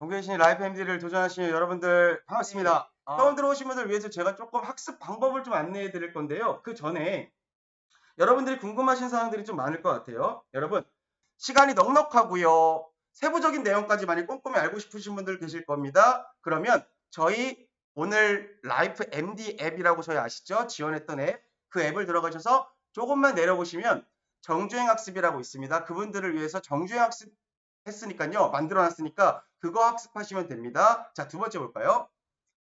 공개신 라이프 MD를 도전하시는 여러분들 반갑습니다. 네. 처음 들어오신 분들 위해서 제가 조금 학습 방법을 좀 안내해 드릴 건데요. 그 전에 여러분들이 궁금하신 사항들이 좀 많을 것 같아요. 여러분, 시간이 넉넉하고요. 세부적인 내용까지 많이 꼼꼼히 알고 싶으신 분들 계실 겁니다. 그러면 저희 오늘 라이프 MD 앱이라고 저희 아시죠? 지원했던 앱. 그 앱을 들어가셔서 조금만 내려보시면 정주행 학습이라고 있습니다. 그분들을 위해서 정주행 학습 했으니까요. 만들어놨으니까 그거 학습하시면 됩니다. 자, 두 번째 볼까요?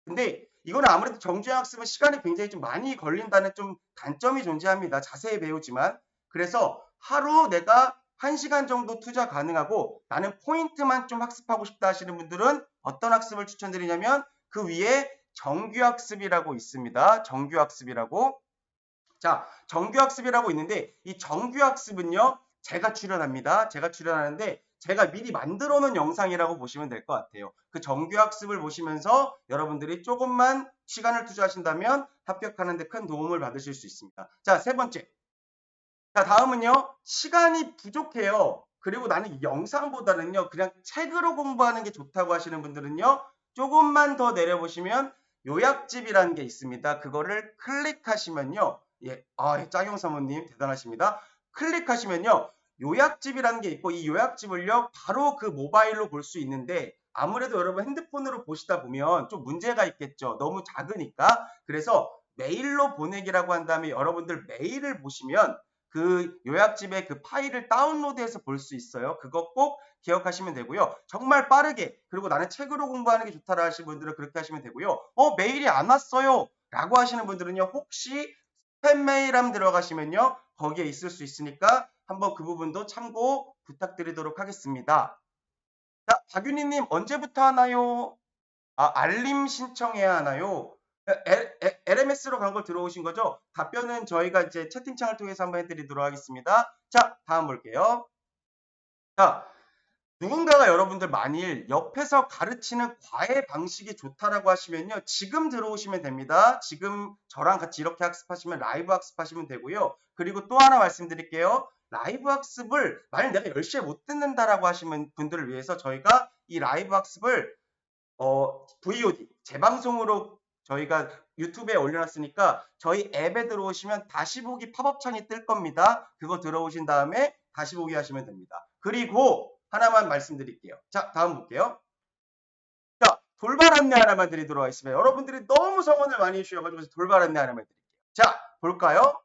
근데 이거는 아무래도 정주행 학습은 시간이 굉장히 좀 많이 걸린다는 좀 단점이 존재합니다. 자세히 배우지만. 그래서 하루 내가 1시간 정도 투자 가능하고 나는 포인트만 좀 학습하고 싶다 하시는 분들은 어떤 학습을 추천드리냐면 그 위에 정규학습이라고 있습니다. 정규학습이라고. 자, 정규학습이라고 있는데 이 정규학습은요. 제가 출연합니다. 제가 출연하는데 제가 미리 만들어 놓은 영상이라고 보시면 될 것 같아요. 그 정규학습을 보시면서 여러분들이 조금만 시간을 투자하신다면 합격하는 데 큰 도움을 받으실 수 있습니다. 자, 세 번째. 자, 다음은요. 시간이 부족해요. 그리고 나는 영상보다는요. 그냥 책으로 공부하는 게 좋다고 하시는 분들은요. 조금만 더 내려보시면 요약집이라는 게 있습니다. 그거를 클릭하시면요. 예, 짱용 사모님 대단하십니다. 클릭하시면요. 요약집이라는 게 있고 이 요약집을요. 바로 그 모바일로 볼 수 있는데 아무래도 여러분 핸드폰으로 보시다 보면 좀 문제가 있겠죠. 너무 작으니까. 그래서 메일로 보내기라고 한 다음에 여러분들 메일을 보시면 그 요약집의 그 파일을 다운로드해서 볼 수 있어요. 그거 꼭 기억하시면 되고요. 정말 빠르게 그리고 나는 책으로 공부하는 게 좋다라 하시는 분들은 그렇게 하시면 되고요. 메일이 안 왔어요 라고 하시는 분들은요. 혹시 스팸 메일 함 들어가시면요. 거기에 있을 수 있으니까 한번 그 부분도 참고 부탁드리도록 하겠습니다. 자, 박윤희님 언제부터 하나요? 알림 신청해야 하나요? LMS로 간 걸 들어오신 거죠? 답변은 저희가 이제 채팅창을 통해서 한번 해드리도록 하겠습니다. 자, 다음 볼게요. 자, 누군가가 여러분들 만일 옆에서 가르치는 과외 방식이 좋다라고 하시면요. 지금 들어오시면 됩니다. 지금 저랑 같이 이렇게 학습하시면 라이브 학습하시면 되고요. 그리고 또 하나 말씀드릴게요. 라이브 학습을 만일 내가 10시에 못 듣는다라고 하시는 분들을 위해서 저희가 이 라이브 학습을 VOD 재방송으로 저희가 유튜브에 올려놨으니까 저희 앱에 들어오시면 다시 보기 팝업 창이 뜰 겁니다. 그거 들어오신 다음에 다시 보기 하시면 됩니다. 그리고 하나만 말씀드릴게요. 자, 다음 볼게요. 자, 돌발 안내 하나만 드리도록 하겠습니다. 여러분들이 너무 성원을 많이 해주셔가지고 돌발 안내 하나만 드릴게요. 자, 볼까요?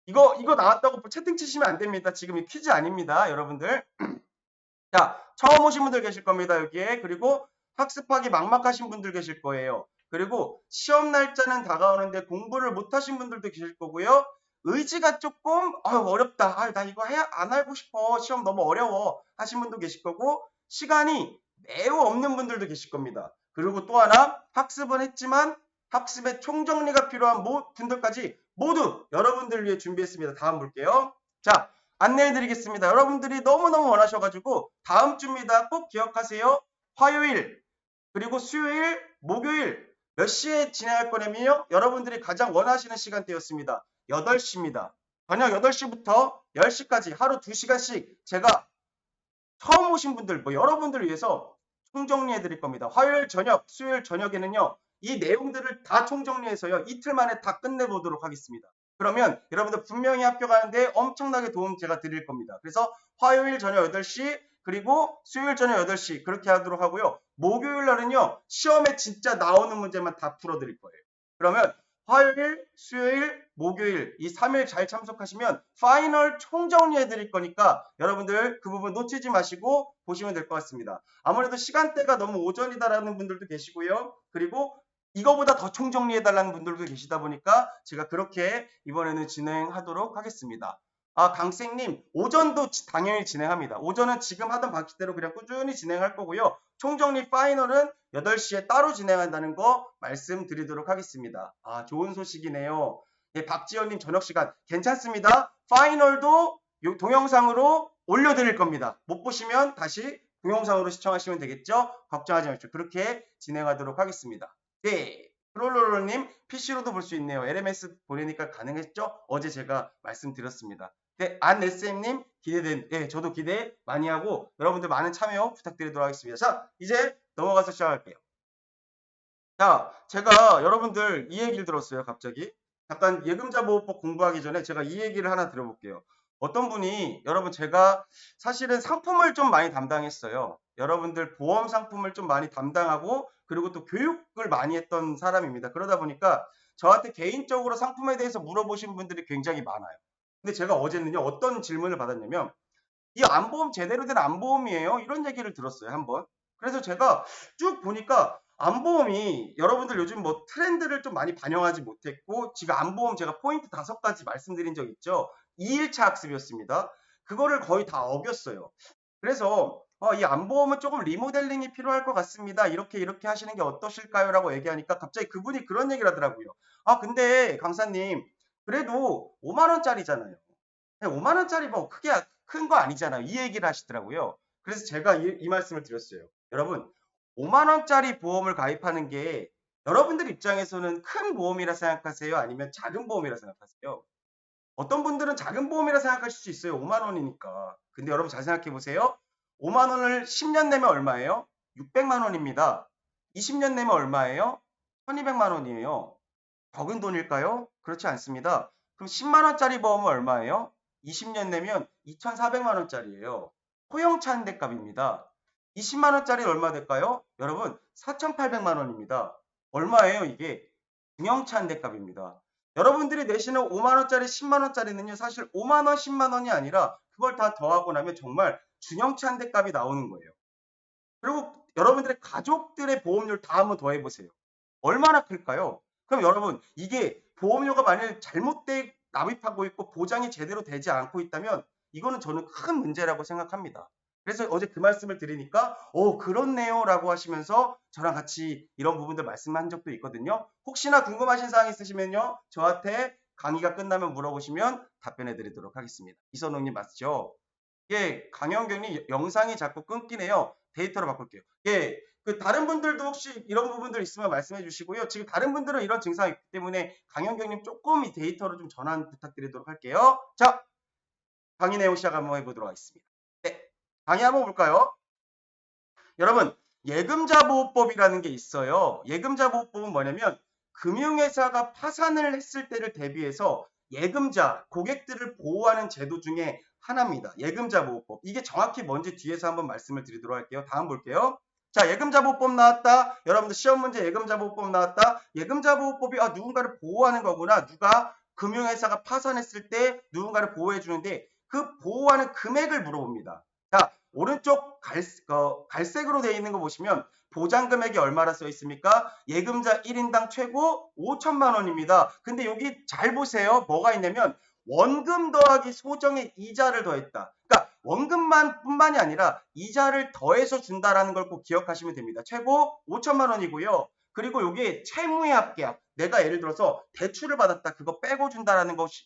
이거 나왔다고 채팅 치시면 안 됩니다. 지금 퀴즈 아닙니다. 여러분들. 자, 처음 오신 분들 계실 겁니다. 여기에. 그리고 학습하기 막막하신 분들 계실 거예요. 그리고 시험 날짜는 다가오는데 공부를 못하신 분들도 계실 거고요. 의지가 조금 어렵다. 나 이거 안 알고 싶어. 시험 너무 어려워. 하신 분도 계실 거고 시간이 매우 없는 분들도 계실 겁니다. 그리고 또 하나 학습은 했지만 학습의 총정리가 필요한 분들까지 모두 여러분들 위해 준비했습니다. 다음 볼게요. 자, 안내해드리겠습니다. 여러분들이 너무너무 원하셔가지고 다음 주입니다. 꼭 기억하세요. 화요일 그리고 수요일, 목요일 몇 시에 진행할 거냐면요. 여러분들이 가장 원하시는 시간대였습니다. 8시입니다. 저녁 8시부터 10시까지 하루 2시간씩 제가 처음 오신 분들, 여러분들을 위해서 총정리해 드릴 겁니다. 화요일 저녁, 수요일 저녁에는요. 이 내용들을 다 총정리해서요. 이틀 만에 다 끝내보도록 하겠습니다. 그러면 여러분들 분명히 합격하는데 엄청나게 도움 제가 드릴 겁니다. 그래서 화요일 저녁 8시 그리고 수요일 저녁 8시 그렇게 하도록 하고요. 목요일 날은요. 시험에 진짜 나오는 문제만 다 풀어드릴 거예요. 그러면 화요일, 수요일, 목요일 이 3일 잘 참석하시면 파이널 총정리해 드릴 거니까 여러분들 그 부분 놓치지 마시고 보시면 될 것 같습니다. 아무래도 시간대가 너무 오전이다라는 분들도 계시고요. 그리고 이거보다 더 총정리해 달라는 분들도 계시다 보니까 제가 그렇게 이번에는 진행하도록 하겠습니다. 강생님, 오전도 당연히 진행합니다. 오전은 지금 하던 방식대로 그냥 꾸준히 진행할 거고요. 총정리 파이널은 8시에 따로 진행한다는 거 말씀드리도록 하겠습니다. 좋은 소식이네요. 예, 박지현님 저녁 시간 괜찮습니다. 파이널도 동영상으로 올려드릴 겁니다. 못 보시면 다시 동영상으로 시청하시면 되겠죠? 걱정하지 마십시오. 그렇게 진행하도록 하겠습니다. 네. 프롤로로님 PC로도 볼 수 있네요. LMS 보내니까 가능했죠? 어제 제가 말씀드렸습니다. 네, 안SM님 기대된, 네, 저도 기대 많이 하고 여러분들 많은 참여 부탁드리도록 하겠습니다. 자, 이제 넘어가서 시작할게요. 자, 제가 여러분들 이 얘기를 들었어요, 갑자기. 잠깐 예금자보호법 공부하기 전에 제가 이 얘기를 하나 들어볼게요. 어떤 분이, 여러분 제가 사실은 상품을 좀 많이 담당했어요. 여러분들 보험 상품을 좀 많이 담당하고 그리고 또 교육을 많이 했던 사람입니다. 그러다 보니까 저한테 개인적으로 상품에 대해서 물어보신 분들이 굉장히 많아요. 근데 제가 어제는요, 어떤 질문을 받았냐면 이 안보험 제대로 된 안보험이에요? 이런 얘기를 들었어요, 한번. 그래서 제가 쭉 보니까 안보험이 여러분들 요즘 뭐 트렌드를 좀 많이 반영하지 못했고 지금 안보험 제가 포인트 5가지 말씀드린 적 있죠. 2일차 학습이었습니다. 그거를 거의 다 어겼어요. 그래서 이 안보험은 조금 리모델링이 필요할 것 같습니다. 이렇게 하시는 게 어떠실까요? 라고 얘기하니까 갑자기 그분이 그런 얘기를 하더라고요. 아, 근데 강사님, 그래도 5만 원짜리잖아요. 5만 원짜리 뭐 크게 큰 거 아니잖아요. 이 얘기를 하시더라고요. 그래서 제가 이 말씀을 드렸어요. 여러분, 5만 원짜리 보험을 가입하는 게 여러분들 입장에서는 큰 보험이라 생각하세요? 아니면 작은 보험이라 생각하세요? 어떤 분들은 작은 보험이라 생각하실 수 있어요. 5만 원이니까. 근데 여러분 잘 생각해 보세요. 5만 원을 10년 내면 얼마예요? 600만 원입니다. 20년 내면 얼마예요? 1200만 원이에요. 적은 돈일까요? 그렇지 않습니다. 그럼 10만 원짜리 보험은 얼마예요? 20년 내면 2,400만 원짜리예요. 소형차 한 대 값입니다. 20만 원짜리 얼마 될까요? 여러분 4,800만 원입니다. 얼마예요 이게? 중형차 한 대 값입니다. 여러분들이 내시는 5만 원짜리 10만 원짜리는요 사실 5만 원 10만 원이 아니라 그걸 다 더하고 나면 정말 중형차 한 대 값이 나오는 거예요. 그리고 여러분들의 가족들의 보험료를 다 한번 더해보세요. 얼마나 클까요? 그럼 여러분 이게 보험료가 만약 잘못돼 납입하고 있고 보장이 제대로 되지 않고 있다면 이거는 저는 큰 문제라고 생각합니다. 그래서 어제 그 말씀을 드리니까 그렇네요 라고 하시면서 저랑 같이 이런 부분들 말씀한 적도 있거든요. 혹시나 궁금하신 사항 있으시면요. 저한테 강의가 끝나면 물어보시면 답변해 드리도록 하겠습니다. 이선웅님 맞죠? 예, 강영경님 영상이 자꾸 끊기네요. 데이터로 바꿀게요. 예, 그 다른 분들도 혹시 이런 부분들 있으면 말씀해 주시고요. 지금 다른 분들은 이런 증상이 있기 때문에 강영경님 조금 이 데이터로 좀 전환 부탁드리도록 할게요. 자, 강의 내용 시작 한번 해보도록 하겠습니다. 네, 강의 한번 볼까요? 여러분, 예금자보호법이라는 게 있어요. 예금자보호법은 뭐냐면 금융회사가 파산을 했을 때를 대비해서 예금자, 고객들을 보호하는 제도 중에 하나입니다. 예금자보호법. 이게 정확히 뭔지 뒤에서 한번 말씀을 드리도록 할게요. 다음 볼게요. 자, 예금자보호법 나왔다. 여러분들 시험 문제 예금자보호법 나왔다. 예금자보호법이 누군가를 보호하는 거구나. 누가 금융회사가 파산했을 때 누군가를 보호해 주는데 그 보호하는 금액을 물어봅니다. 자, 오른쪽 갈색으로 되어 있는 거 보시면 보장 금액이 얼마나 써 있습니까? 예금자 1인당 최고 5천만 원입니다. 근데 여기 잘 보세요. 뭐가 있냐면 원금 더하기 소정의 이자를 더했다. 그러니까 원금만 뿐만이 아니라 이자를 더해서 준다라는 걸 꼭 기억하시면 됩니다. 최고 5천만 원이고요. 그리고 여기 채무의 합계약. 내가 예를 들어서 대출을 받았다. 그거 빼고 준다라는 것이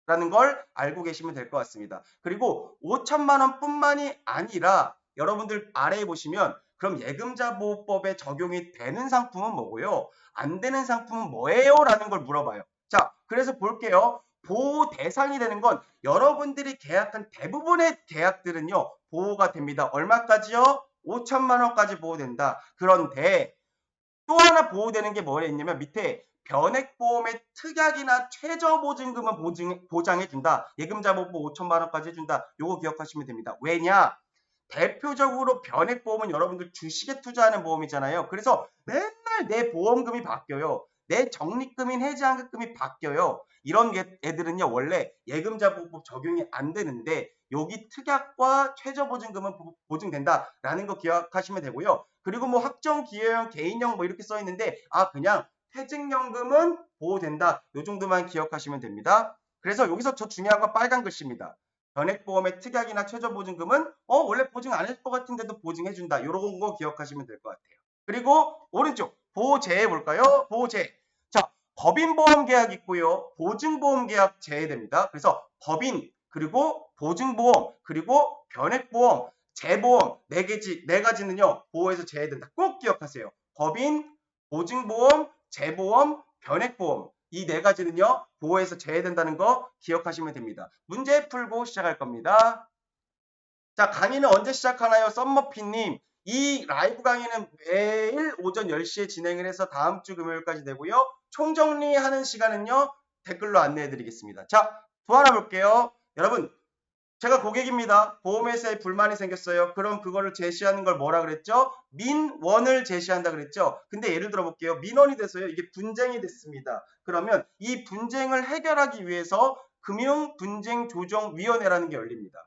라는 걸 알고 계시면 될 것 같습니다. 그리고 5천만 원뿐만이 아니라 여러분들 아래에 보시면 그럼 예금자 보호법에 적용이 되는 상품은 뭐고요? 안 되는 상품은 뭐예요? 라는 걸 물어봐요. 자, 그래서 볼게요. 보호 대상이 되는 건 여러분들이 계약한 대부분의 계약들은요. 보호가 됩니다. 얼마까지요? 5천만 원까지 보호된다. 그런데 또 하나 보호되는 게 뭐가 있냐면 밑에 변액보험의 특약이나 최저보증금은 보장해준다. 예금자보호 5천만 원까지 해준다. 요거 기억하시면 됩니다. 왜냐? 대표적으로 변액보험은 여러분들 주식에 투자하는 보험이잖아요. 그래서 맨날 내 보험금이 바뀌어요. 내 적립금인 해지환급금이 바뀌어요. 이런 애들은요 원래 예금자보호법 적용이 안 되는데 여기 특약과 최저보증금은 보증된다라는 거 기억하시면 되고요. 그리고 뭐 확정기여형, 개인형 뭐 이렇게 써 있는데 그냥 퇴직연금은 보호된다. 요 정도만 기억하시면 됩니다. 그래서 여기서 저 중요한 건 빨간 글씨입니다. 변액보험의 특약이나 최저보증금은 원래 보증 안 해줄 것 같은데도 보증해준다. 이런 거 기억하시면 될 것 같아요. 그리고 오른쪽 보호제해 볼까요? 보호제. 자, 법인보험 계약 있고요. 보증보험 계약 제외됩니다. 그래서 법인 그리고 보증보험 그리고 변액보험 재보험 네 가지는요 보호에서 제외된다. 꼭 기억하세요. 법인, 보증보험, 재보험, 변액보험 이 네 가지는요 보호에서 제외된다는 거 기억하시면 됩니다. 문제 풀고 시작할 겁니다. 자, 강의는 언제 시작하나요? 썸머피님 이 라이브 강의는 매일 오전 10시에 진행을 해서 다음 주 금요일까지 되고요. 총정리하는 시간은요. 댓글로 안내해 드리겠습니다. 자, 또 하나 볼게요. 여러분, 제가 고객입니다. 보험회사에 불만이 생겼어요. 그럼 그거를 제시하는 걸 뭐라 그랬죠? 민원을 제시한다 그랬죠? 근데 예를 들어 볼게요. 민원이 돼서요. 이게 분쟁이 됐습니다. 그러면 이 분쟁을 해결하기 위해서 금융분쟁조정위원회라는 게 열립니다.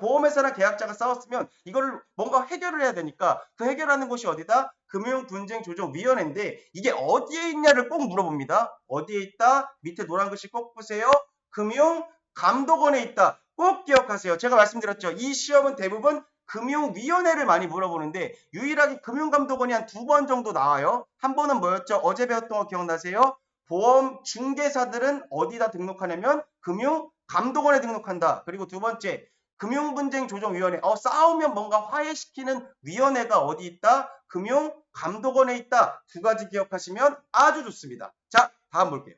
보험회사랑 계약자가 싸웠으면 이거를 뭔가 해결을 해야 되니까 그 해결하는 곳이 어디다? 금융분쟁조정위원회인데 이게 어디에 있냐를 꼭 물어봅니다. 어디에 있다? 밑에 노란 글씨 꼭 보세요. 금융감독원에 있다. 꼭 기억하세요. 제가 말씀드렸죠. 이 시험은 대부분 금융위원회를 많이 물어보는데 유일하게 금융감독원이 한 2번 정도 나와요. 한 번은 뭐였죠? 어제 배웠던 거 기억나세요? 보험 중개사들은 어디다 등록하냐면 금융감독원에 등록한다. 그리고 두 번째 금융분쟁조정위원회. 싸우면 뭔가 화해시키는 위원회가 어디 있다? 금융감독원에 있다. 두 가지 기억하시면 아주 좋습니다. 자, 다음 볼게요.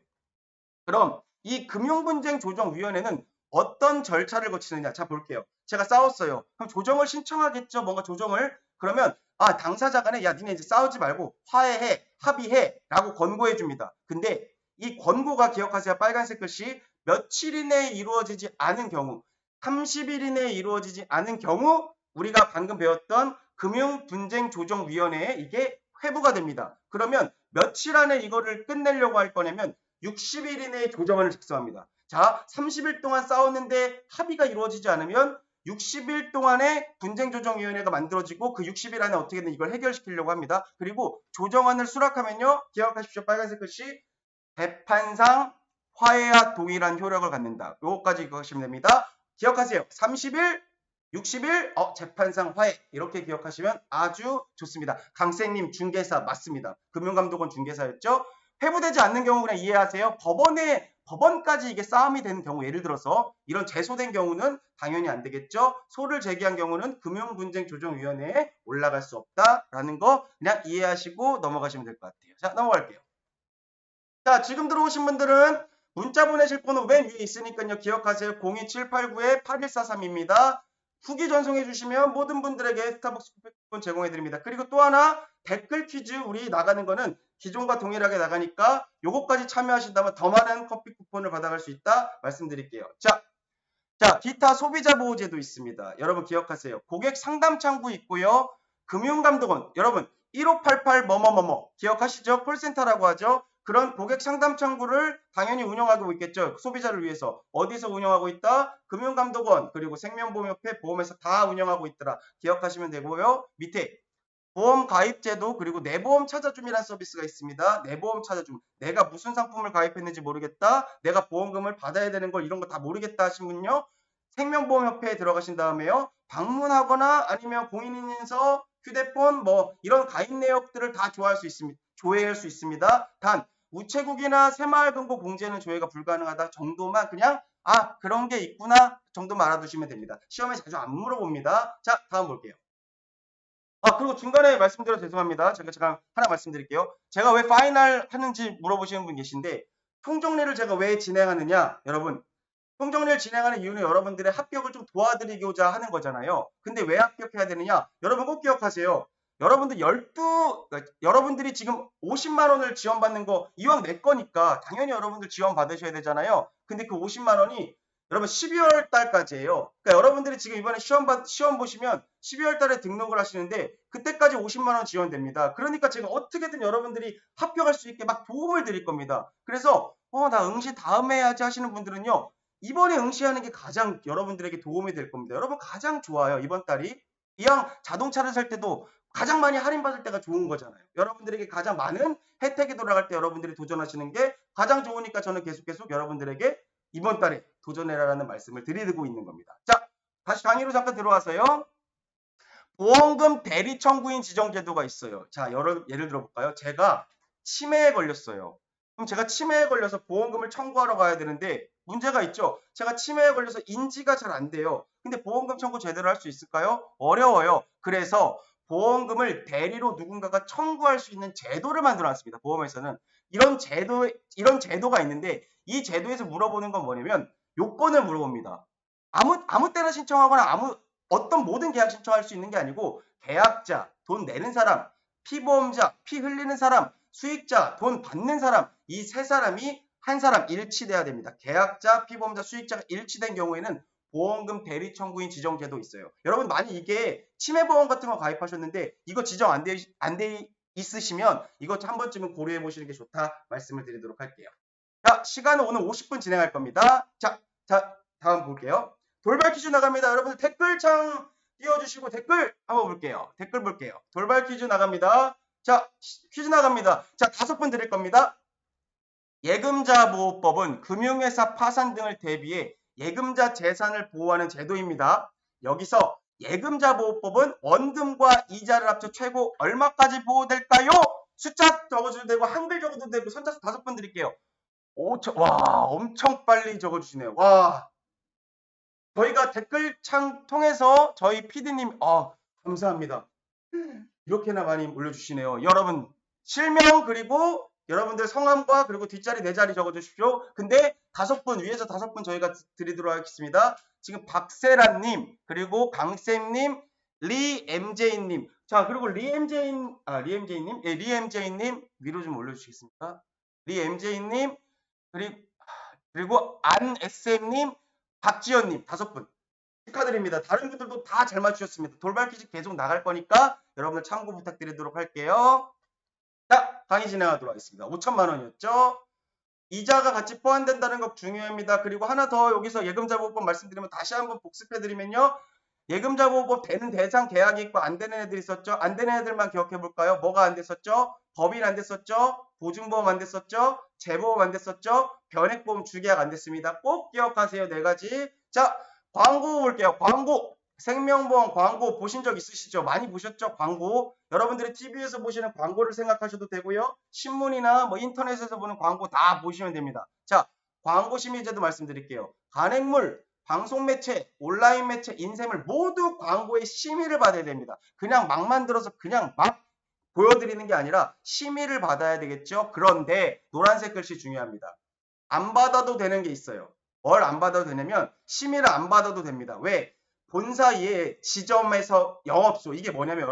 그럼 이 금융분쟁조정위원회는 어떤 절차를 거치느냐? 자, 볼게요. 제가 싸웠어요. 그럼 조정을 신청하겠죠? 뭔가 조정을. 그러면 당사자 간에 야, 니네 이제 싸우지 말고 화해해, 합의해 라고 권고해 줍니다. 근데 이 권고가 기억하세요. 빨간색 글씨 며칠 이내에 이루어지지 않은 경우 30일 이내에 이루어지지 않은 경우 우리가 방금 배웠던 금융분쟁조정위원회에 이게 회부가 됩니다. 그러면 며칠 안에 이거를 끝내려고 할 거냐면 60일 이내에 조정안을 작성합니다. 자, 30일 동안 싸웠는데 합의가 이루어지지 않으면 60일 동안에 분쟁조정위원회가 만들어지고 그 60일 안에 어떻게든 이걸 해결시키려고 합니다. 그리고 조정안을 수락하면요. 기억하십시오. 빨간색 글씨 재판상 화해와 동일한 효력을 갖는다. 요거까지 기억하시면 됩니다. 기억하세요. 30일, 60일, 재판상 화해. 이렇게 기억하시면 아주 좋습니다. 강쌤님 중개사 맞습니다. 금융감독원 중개사였죠. 회부되지 않는 경우 그냥 이해하세요. 법원까지 이게 싸움이 되는 경우 예를 들어서 이런 제소된 경우는 당연히 안 되겠죠. 소를 제기한 경우는 금융분쟁조정위원회에 올라갈 수 없다라는 거 그냥 이해하시고 넘어가시면 될 것 같아요. 자, 넘어갈게요. 자, 지금 들어오신 분들은 문자 보내실 번호 맨 위에 있으니까요. 기억하세요. 02789-8143입니다. 후기 전송해 주시면 모든 분들에게 스타벅스 쿠폰 제공해 드립니다. 그리고 또 하나 댓글 퀴즈 우리 나가는 거는 기존과 동일하게 나가니까 요거까지 참여하신다면 더 많은 커피 쿠폰을 받아갈 수 있다 말씀드릴게요. 자, 기타 소비자 보호제도 있습니다. 여러분 기억하세요. 고객 상담 창구 있고요. 금융감독원 여러분 1588 뭐뭐뭐뭐 기억하시죠? 콜센터라고 하죠. 그런 고객 상담 창구를 당연히 운영하고 있겠죠. 소비자를 위해서. 어디서 운영하고 있다? 금융감독원 그리고 생명보험협회 보험회사 다 운영하고 있더라. 기억하시면 되고요. 밑에 보험 가입제도 그리고 내보험 찾아줌이라는 서비스가 있습니다. 내보험 찾아줌. 내가 무슨 상품을 가입했는지 모르겠다. 내가 보험금을 받아야 되는 걸 이런 거 다 모르겠다 하신 분요. 생명보험협회에 들어가신 다음에요. 방문하거나 아니면 공인인증서, 휴대폰 뭐 이런 가입 내역들을 다 조회할 수 있습니다. 단 우체국이나 새마을금고 공제는 조회가 불가능하다 정도만 그냥 그런 게 있구나 정도만 알아두시면 됩니다. 시험에 자주 안 물어봅니다. 자, 다음 볼게요. 그리고 중간에 말씀드려 죄송합니다. 제가 하나 말씀드릴게요. 제가 왜 파이널 하는지 물어보시는 분 계신데 총정리를 제가 왜 진행하느냐 여러분 총정리를 진행하는 이유는 여러분들의 합격을 좀 도와드리고자 하는 거잖아요. 근데 왜 합격해야 되느냐 여러분 꼭 기억하세요. 여러분들이 지금 50만 원을 지원받는 거 이왕 내 거니까 당연히 여러분들 지원 받으셔야 되잖아요. 근데 그 50만 원이 여러분 12월 달까지예요. 그러니까 여러분들이 지금 이번에 시험 보시면 12월 달에 등록을 하시는데 그때까지 50만 원 지원됩니다. 그러니까 제가 어떻게든 여러분들이 합격할 수 있게 막 도움을 드릴 겁니다. 그래서 나 응시 다음에 해야지 하시는 분들은요. 이번에 응시하는 게 가장 여러분들에게 도움이 될 겁니다. 여러분 가장 좋아요. 이번 달이. 이왕 자동차를 살 때도 가장 많이 할인받을 때가 좋은 거잖아요. 여러분들에게 가장 많은 혜택이 돌아갈 때 여러분들이 도전하시는 게 가장 좋으니까 저는 계속 여러분들에게 이번 달에 도전해라라는 말씀을 드리고 있는 겁니다. 자, 다시 강의로 잠깐 들어와서요. 보험금 대리 청구인 지정 제도가 있어요. 자, 예를 들어 볼까요? 제가 치매에 걸렸어요. 그럼 제가 치매에 걸려서 보험금을 청구하러 가야 되는데 문제가 있죠. 제가 치매에 걸려서 인지가 잘 안 돼요. 근데 보험금 청구 제대로 할 수 있을까요? 어려워요. 그래서 보험금을 대리로 누군가가 청구할 수 있는 제도를 만들어 놨습니다. 보험에서는 이런 제도가 있는데 이 제도에서 물어보는 건 뭐냐면 요건을 물어봅니다. 아무 때나 신청하거나 어떤 모든 계약 신청할 수 있는 게 아니고 계약자, 돈 내는 사람, 피보험자, 피 흘리는 사람, 수익자, 돈 받는 사람 이 세 사람이 한 사람 일치돼야 됩니다. 계약자, 피보험자, 수익자가 일치된 경우에는 보험금 대리 청구인 지정제도 있어요. 여러분 만약 이게 치매보험 같은 거 가입하셨는데 이거 지정 안 돼 있으시면 이거 한 번쯤은 고려해 보시는 게 좋다 말씀을 드리도록 할게요. 자, 시간은 오늘 50분 진행할 겁니다. 자, 다음 볼게요. 돌발 퀴즈 나갑니다. 여러분들 댓글창 띄워주시고 댓글 한번 볼게요. 댓글 볼게요. 돌발 퀴즈 나갑니다. 자, 퀴즈 나갑니다. 자, 5분 드릴 겁니다. 예금자 보호법은 금융회사 파산 등을 대비해 예금자 재산을 보호하는 제도입니다. 여기서 예금자 보호법은 원금과 이자를 합쳐 최고 얼마까지 보호될까요? 숫자 적어줘도 되고 한글 적어도 되고 선착순 5분 드릴게요. 5천, 와, 엄청 빨리 적어주시네요. 와, 저희가 댓글창 통해서 저희 PD님, 감사합니다. 이렇게나 많이 올려주시네요. 여러분, 실명 그리고 여러분들 성함과 그리고 뒷자리 네 자리 적어주십시오. 근데 5분, 위에서 5분 저희가 드리도록 하겠습니다. 지금 박세란님, 그리고 강쌤님, 리엠제이님. 자, 그리고 리엠제이님, 예, 리엠제이님, 위로 좀 올려주시겠습니까? 리엠제이님, 그리고 안SM님, 박지연님 5분 축하드립니다. 다른 분들도 다 잘 맞추셨습니다. 돌발 퀴즈 계속 나갈 거니까 여러분들 참고 부탁드리도록 할게요. 자, 강의 진행하도록 하겠습니다. 5천만 원이었죠. 이자가 같이 포함된다는 것 중요합니다. 그리고 하나 더 여기서 예금자보호법 말씀드리면 다시 한번 복습해드리면요. 예금자보호법 되는 대상 계약이 있고 안 되는 애들 있었죠. 안 되는 애들만 기억해 볼까요? 뭐가 안 됐었죠? 법인 안 됐었죠? 보증보험 안 됐었죠? 재보험 안 됐었죠? 변액보험 주계약 안 됐습니다. 꼭 기억하세요. 4가지. 자, 광고 볼게요. 광고. 생명보험 광고 보신 적 있으시죠? 많이 보셨죠? 광고. 여러분들이 TV에서 보시는 광고를 생각하셔도 되고요. 신문이나 뭐 인터넷에서 보는 광고 다 보시면 됩니다. 자, 광고 심의제도 말씀드릴게요. 간행물, 방송 매체, 온라인 매체, 인쇄물 모두 광고의 심의를 받아야 됩니다. 그냥 막 만들어서 그냥 막 보여드리는 게 아니라 심의를 받아야 되겠죠. 그런데 노란색 글씨 중요합니다. 안 받아도 되는 게 있어요. 뭘 안 받아도 되냐면 심의를 안 받아도 됩니다. 왜? 본사의 지점에서 영업소 이게 뭐냐면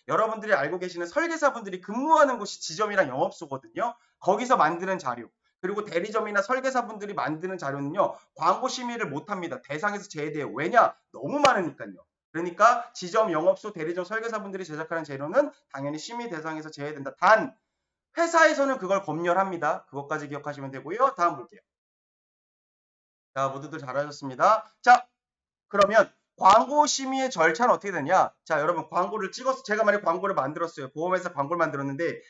여러분들이 알고 계시는 설계사분들이 근무하는 곳이 지점이랑 영업소거든요. 거기서 만드는 자료 그리고 대리점이나 설계사분들이 만드는 자료는요. 광고 심의를 못합니다. 대상에서 제외돼요. 왜냐? 너무 많으니까요. 그러니까 지점, 영업소, 대리점, 설계사분들이 제작하는 재료는 당연히 심의 대상에서 제외된다. 단 회사에서는 그걸 검열합니다. 그것까지 기억하시면 되고요. 다음 볼게요. 자, 모두들 잘하셨습니다. 자, 그러면 광고 심의의 절차는 어떻게 되냐? 자, 여러분 광고를 찍어서 제가 만약 광고를 만들었어요. 보험회사 광고를 만들었는데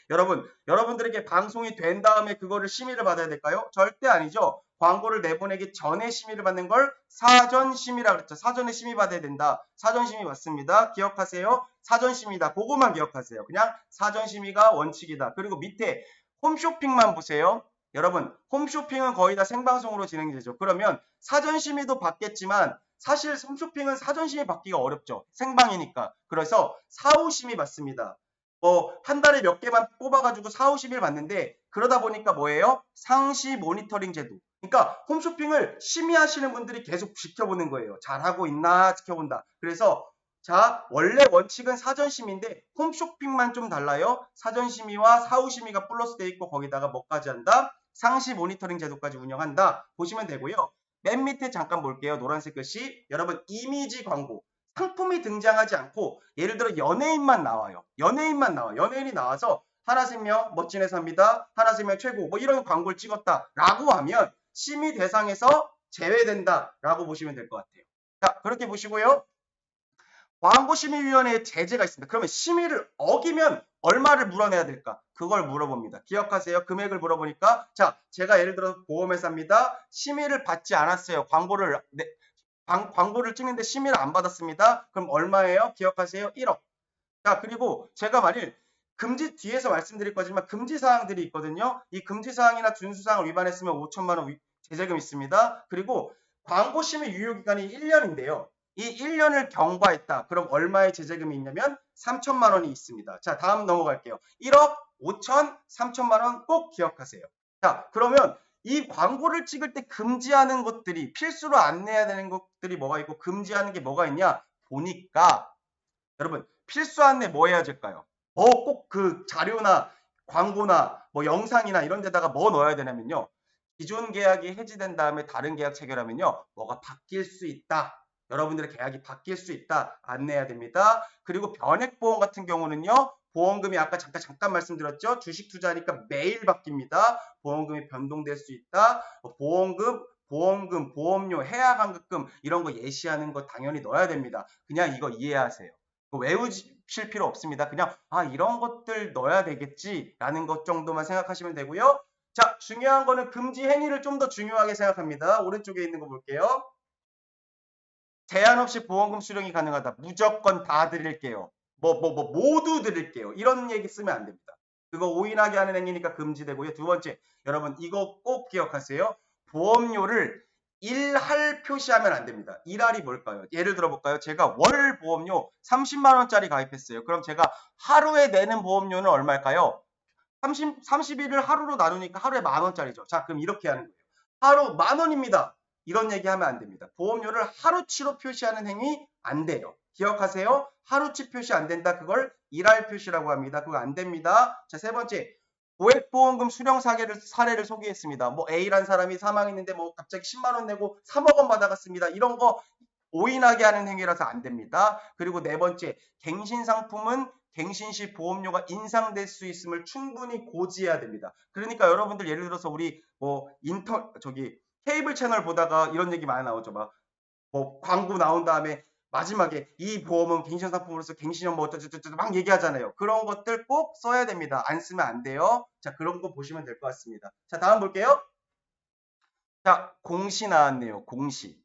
여러분들에게 방송이 된 다음에 그거를 심의를 받아야 될까요? 절대 아니죠. 광고를 내보내기 전에 심의를 받는 걸 사전 심의라 그랬죠. 사전에 심의 받아야 된다. 사전 심의 맞습니다. 기억하세요. 사전 심의다. 그거만 기억하세요. 그냥 사전 심의가 원칙이다. 그리고 밑에 홈쇼핑만 보세요. 여러분 홈쇼핑은 거의 다 생방송으로 진행되죠. 그러면 사전 심의도 받겠지만 사실 홈쇼핑은 사전 심의 받기가 어렵죠. 생방이니까. 그래서 사후 심의 받습니다. 한 달에 몇 개만 뽑아가지고 사후 심의를 받는데 그러다 보니까 뭐예요? 상시 모니터링 제도. 그러니까 홈쇼핑을 심의하시는 분들이 계속 지켜보는 거예요. 잘하고 있나 지켜본다. 그래서 자, 원래 원칙은 사전 심의인데 홈쇼핑만 좀 달라요. 사전 심의와 사후 심의가 플러스 돼 있고 거기다가 뭐까지 한다? 상시 모니터링 제도까지 운영한다. 보시면 되고요. 맨 밑에 잠깐 볼게요. 노란색 글씨. 여러분 이미지 광고. 상품이 등장하지 않고 예를 들어 연예인만 나와요. 연예인이 나와서 하나생명 멋진 회사입니다. 하나생명 최고 뭐 이런 광고를 찍었다라고 하면 심의 대상에서 제외된다라고 보시면 될 것 같아요. 자, 그렇게 보시고요. 광고심의위원회에 제재가 있습니다. 그러면 심의를 어기면 얼마를 물어내야 될까? 그걸 물어봅니다. 기억하세요. 금액을 물어보니까 자, 제가 예를 들어 보험회사입니다. 심의를 받지 않았어요. 광고를 찍는데 심의를 안 받았습니다. 그럼 얼마예요? 기억하세요. 1억. 자, 그리고 제가 만일 뒤에서 말씀드릴 거지만 금지사항들이 있거든요. 이 금지사항이나 준수사항을 위반했으면 5천만 원 제재금 있습니다. 그리고 광고심의 유효기간이 1년인데요. 이 1년을 경과했다. 그럼 얼마의 제재금이 있냐면 3천만 원이 있습니다. 자, 다음 넘어갈게요. 1억, 5천, 3천만 원 꼭 기억하세요. 자, 그러면 이 광고를 찍을 때 금지하는 것들이 필수로 안내해야 되는 것들이 뭐가 있고 금지하는 게 뭐가 있냐? 보니까 여러분 필수 안내 뭐 해야 될까요? 꼭 그 자료나 광고나 뭐 영상이나 이런 데다가 뭐 넣어야 되냐면요. 기존 계약이 해지된 다음에 다른 계약 체결하면요. 뭐가 바뀔 수 있다. 여러분들의 계약이 바뀔 수 있다. 안내해야 됩니다. 그리고 변액보험 같은 경우는요. 보험금이 아까 잠깐 말씀드렸죠. 주식 투자하니까 매일 바뀝니다. 보험금이 변동될 수 있다. 보험금, 보험료, 해약환급금 이런 거 예시하는 거 당연히 넣어야 됩니다. 그냥 이거 이해하세요. 외우실 필요 없습니다. 그냥 이런 것들 넣어야 되겠지라는 것 정도만 생각하시면 되고요. 자, 중요한 거는 금지 행위를 좀 더 중요하게 생각합니다. 오른쪽에 있는 거 볼게요. 제한 없이 보험금 수령이 가능하다. 무조건 다 드릴게요. 모두 드릴게요. 이런 얘기 쓰면 안 됩니다. 그거 오인하게 하는 행위니까 금지되고요. 두 번째, 여러분 이거 꼭 기억하세요. 보험료를 일할 표시하면 안 됩니다. 일할이 뭘까요? 예를 들어 볼까요? 제가 월 보험료 30만 원짜리 가입했어요. 그럼 제가 하루에 내는 보험료는 얼마일까요? 30일을 하루로 나누니까 하루에 10,000원짜리죠. 자, 그럼 이렇게 하는 거예요. 하루 10,000원입니다. 이런 얘기하면 안 됩니다. 보험료를 하루치로 표시하는 행위 안 돼요. 기억하세요. 하루치 표시 안 된다. 그걸 일할 표시라고 합니다. 그거 안 됩니다. 자, 세 번째. 고액보험금 수령 사례를 소개했습니다. 뭐 A란 사람이 사망했는데 뭐 갑자기 10만 원 내고 3억 원 받아갔습니다. 이런 거 오인하게 하는 행위라서 안 됩니다. 그리고 네 번째, 갱신 상품은 갱신 시 보험료가 인상될 수 있음을 충분히 고지해야 됩니다. 그러니까 여러분들 예를 들어서 우리 뭐 케이블 채널 보다가 이런 얘기 많이 나오죠. 뭐 광고 나온 다음에 마지막에 이 보험은 갱신 상품으로서 갱신형 뭐 어쩌저쩌저 막 얘기하잖아요. 그런 것들 꼭 써야 됩니다. 안 쓰면 안 돼요. 자, 그런 거 보시면 될 것 같습니다. 자, 다음 볼게요. 자, 공시 나왔네요. 공시.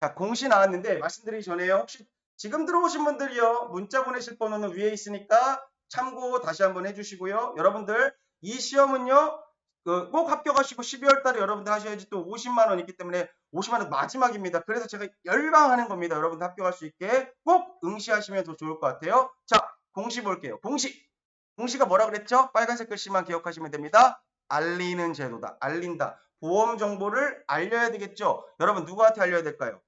자, 공시 나왔는데 말씀드리기 전에요. 혹시 지금 들어오신 분들이요. 문자 보내실 번호는 위에 있으니까 참고 다시 한번 해주시고요. 여러분들 이 시험은요. 꼭 합격하시고 12월 달에 여러분들 하셔야지 또 50만 원 있기 때문에 50만 원 마지막입니다. 그래서 제가 열방하는 겁니다. 여러분들 합격할 수 있게 꼭 응시하시면 더 좋을 것 같아요. 자, 공시 볼게요. 공시. 공시가 뭐라 그랬죠? 빨간색 글씨만 기억하시면 됩니다. 알리는 제도다. 알린다. 보험 정보를 알려야 되겠죠? 여러분 누구한테 알려야 될까요?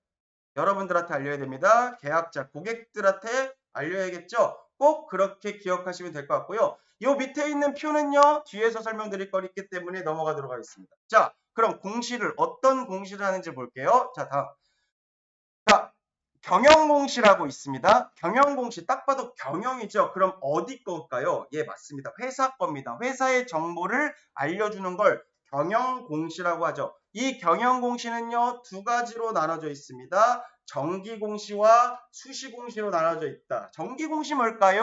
여러분들한테 알려야 됩니다. 계약자, 고객들한테 알려야겠죠? 꼭 그렇게 기억하시면 될 것 같고요. 이 밑에 있는 표는요. 뒤에서 설명드릴 거 있기 때문에 넘어가도록 하겠습니다. 자, 그럼 공시를 어떤 공시를 하는지 볼게요. 자, 다음. 자, 경영공시라고 있습니다. 경영공시 딱 봐도 경영이죠. 그럼 어디 걸까요? 예, 맞습니다. 회사 겁니다. 회사의 정보를 알려주는 걸 경영공시라고 하죠. 이 경영공시는요. 두 가지로 나눠져 있습니다. 정기공시와 수시공시로 나눠져 있다. 정기공시 뭘까요?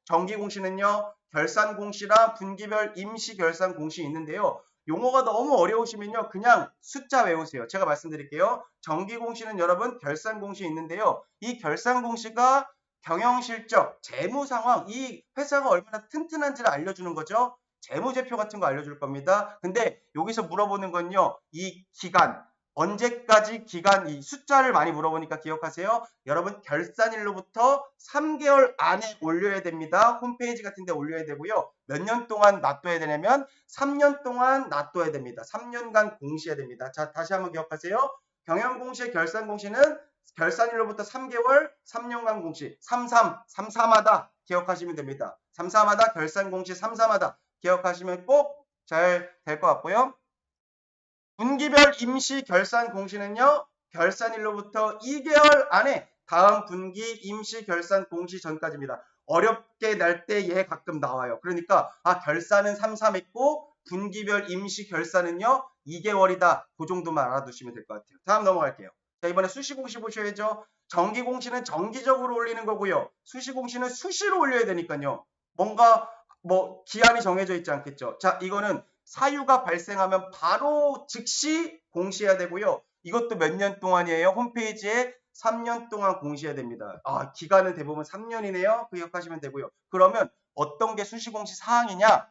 정기공시는요. 결산공시랑 분기별 임시결산공시 있는데요. 용어가 너무 어려우시면요. 그냥 숫자 외우세요. 제가 말씀드릴게요. 정기공시는 여러분 결산공시 있는데요. 이 결산공시가 경영실적, 재무상황, 이 회사가 얼마나 튼튼한지를 알려주는 거죠. 재무제표 같은 거 알려줄 겁니다. 근데 여기서 물어보는 건요. 이 기간, 언제까지 기간, 이 숫자를 많이 물어보니까 기억하세요. 여러분 결산일로부터 3개월 안에 올려야 됩니다. 홈페이지 같은 데 올려야 되고요. 몇 년 동안 놔둬야 되냐면 3년 동안 놔둬야 됩니다. 3년간 공시해야 됩니다. 자, 다시 한번 기억하세요. 경영공시의 결산공시는 결산일로부터 3개월, 3년간 공시, 33하다 기억하시면 됩니다. 33하다, 결산공시 33하다 기억하시면 꼭 잘 될 것 같고요. 분기별 임시 결산 공시는요. 결산일로부터 2개월 안에 다음 분기 임시 결산 공시 전까지입니다. 어렵게 날 때 얘 가끔 나와요. 그러니까 결산은 33했고 분기별 임시 결산은요. 2개월이다. 그 정도만 알아두시면 될 것 같아요. 다음 넘어갈게요. 자, 이번에 수시공시 보셔야죠. 정기공시는 정기적으로 올리는 거고요. 수시공시는 수시로 올려야 되니까요. 뭔가 기한이 정해져 있지 않겠죠. 자, 이거는 사유가 발생하면 바로 즉시 공시해야 되고요. 이것도 몇 년 동안이에요. 홈페이지에 3년 동안 공시해야 됩니다. 기간은 대부분 3년이네요. 기억하시면 되고요. 그러면 어떤 게 수시공시 사항이냐?